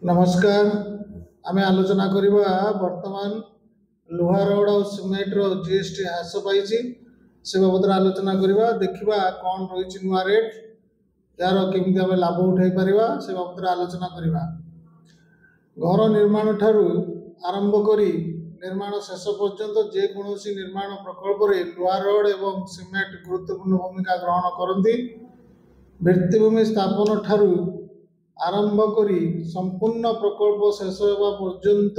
नमस्कार। आम आलोचना करवा वर्तमान लुहा रड और सिमेंट जीएसटी ह्रास पाई से बाबद आलोचना करवा देखा कौन रही नुआ रेट यार केमी आम लाभ उठाई पार से बाबद आलोचना करवा। घर निर्माण ठारू आरंभ करी निर्माण शेष पर्यंत जेकोसी निर्माण प्रकल्प लुहा रड और सिमेंट गुरुत्वपूर्ण भूमिका ग्रहण करती। भित्तिभूमि स्थापन ठारू आरंभ करी संपूर्ण प्रकल्प शेष होगा पर्यंत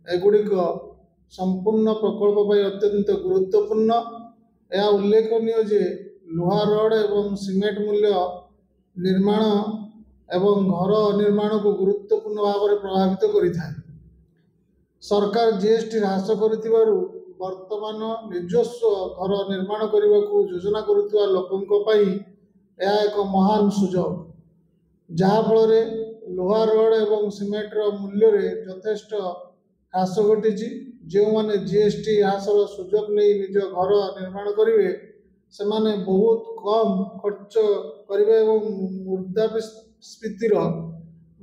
एगुड़िक संपूर्ण प्रकल्प पर अत्यंत गुरुत्वपूर्ण। यह उल्लेखनीय जे लुहा रड एवं सिमेंट मूल्य निर्माण एवं घर निर्माण को गुरुत्वपूर्ण भाव में प्रभावित करिଥାଏ। सरकार जीएसटी ह्रास करुथिबारु वर्तमान निजस्व घर निर्माण करने को योजना करुथिबा लोकंक पई यह एक महान सुजोग, जहाँफल लुहा रड एवं सिमेंटर मूल्य यथेष्ट ह्रास घटी। जो मैंने जीएसटी ह्रासर सुजोग नहीं निज घर निर्माण करेंगे से माने बहुत कम खर्च करेंगे और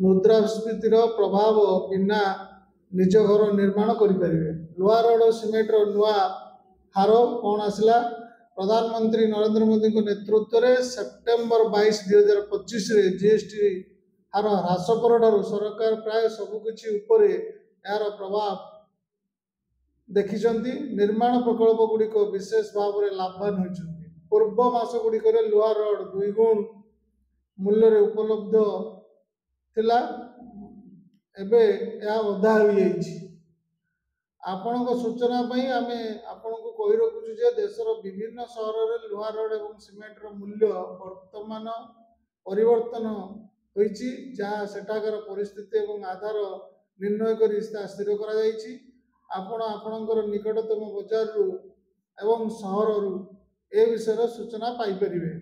मुद्रास्फीतिर प्रभाव बिना निज घर निर्माण करें। लुहा रड और सिमेंटर नुआ हार कौन आसला? प्रधानमंत्री नरेंद्र मोदी को नेतृत्व में सेप्टेम्बर 22, 2025 जीएसटी हार ह्रास पर सरकार प्राय सबकि यार प्रभाव देखी। निर्माण प्रकल्प गुड़िक विशेष भाव में लाभवान होती। पूर्व मास गुड़िक लुहा रड 2 गुण मूल्य उपलब्ध थिला, एबे यह अधा हो जाइए। आपण सूचना आम आपण को कही रखुचु जे देशर विभिन्न सहर में लुहा रड और सिमेंटर मूल्य वर्तमान परिवर्तन होइछि, जहाँ सेठाकर परिस्थिति और आधार निर्णय कर स्थिर करा जाइछि। आपण आपणकर निकटतम बजार एवं सहर ए विषय सूचना पाई परिबे।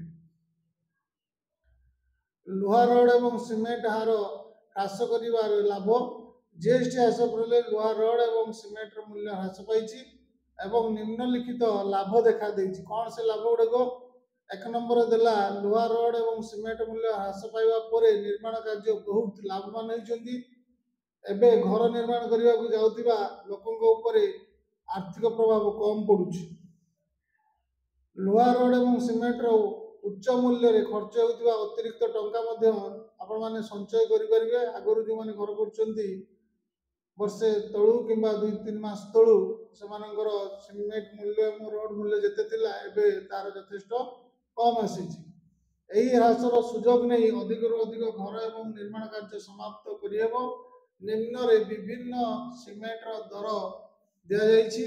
लुहा रड और सिमेंट हार ह्रास कर लाभ जीएसटी ह्रास पर लुहा रड और सिमेंट मूल्य ह्रास पाई एवं निम्नलिखित लाभ देखा देइछि। कौन से लाभ गुड़िक? एक नंबर देला लुहा रड और सिमेंट मूल्य ह्रास पाइबा परे निर्माण कार्य बहुत लाभवान होइछन्ति। एबे घर निर्माण करने को जाउतिबा लोकंक उपरे आर्थिक प्रभाव कम पड़ुछि। लुहा रड और सिमेंटर उच्च मूल्य खर्च होता अतिरिक्त टंका आपण माने संचय करें। आगुरी जो मैंने घर कर वर्षे तलू कि 2-3 मास तलू से सिमेंट मूल्य रड मूल्य जिते थिला एबे तार यथेष्ट कम आसी। ह्रासर सुजोग नहीं अधिक अधिक घर और निर्माण कार्य समाप्त करहब। निम्न रे विभिन्न सिमेंटर दर दि जाइछि,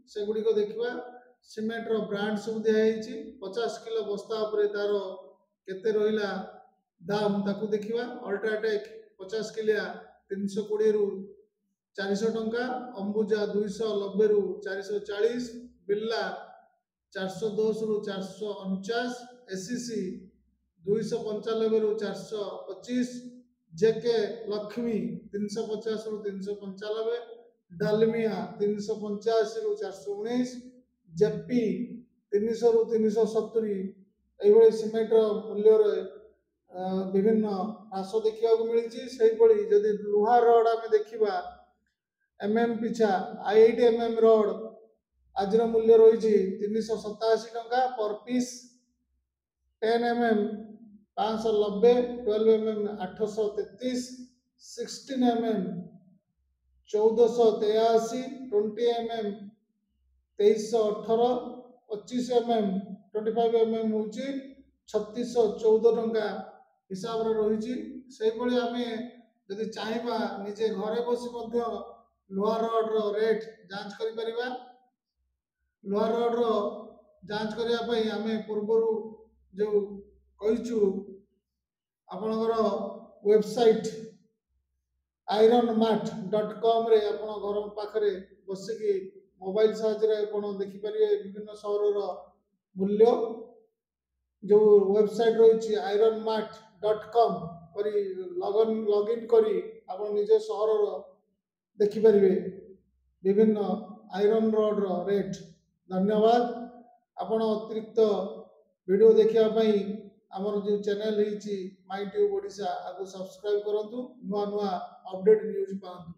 सेगुड़िक देखा। सिमेंटर ब्रांड सब दिखाई 50 किलो बस्ता उपरे तार केते रहिला दाम ताकू देखा। अल्ट्राटेक 50 किलिया 320 रु 400 टंका, अंबुजा 290 रु 440, बिरला 410 रु 449, एसीसी 295 रु 425, जेके लक्ष्मी 350 रु 395, डालमिया 385 रु 419, जेपी 300 रु 370। यही सिमेंट मूल्य विभिन्न ह्रास देखा मिली। से जदि लुहा रड आम देखा पिछा 8 mm रड आज मूल्य रही 387 टंका पर piece. 10 mm 590, 12 mm 833, 16 mm 1483, 20 mm 2318, 25 mm 25 mm हूँ 3614 टंका हिसाब से रही। से आम जदि चाहवा निजे घरे बसी लुहा रड रेट जांच कर। लुहा रड जांच करने आम पूर्वर जो कहीचु आपणकर वेबसाइट ironmart.com रे आपण घर पाखरे बसिकी मोबाइल साहाय्य देखिपारे विभिन्न सहर मूल्य। जो वेबसाइट रही ironmart.com लॉगिन करी आप निज सहर देखिपारे विभिन्न आयरन रड रेट। धन्यवाद। आपण अतिरिक्त वीडियो देखिया ଆମର ଯେଉଁ ଚ୍ୟାନେଲ ହେଇଛି ମାଇ ଟ୍ୟୁବ୍ ଓଡ଼ିଶା ଆକୁ ସବସ୍କ୍ରାଇବ୍ କରନ୍ତୁ, ନୂଆ ନୂଆ ଅପଡେଟ୍ ନ୍ୟୁଜ୍ ପାଆନ୍ତୁ।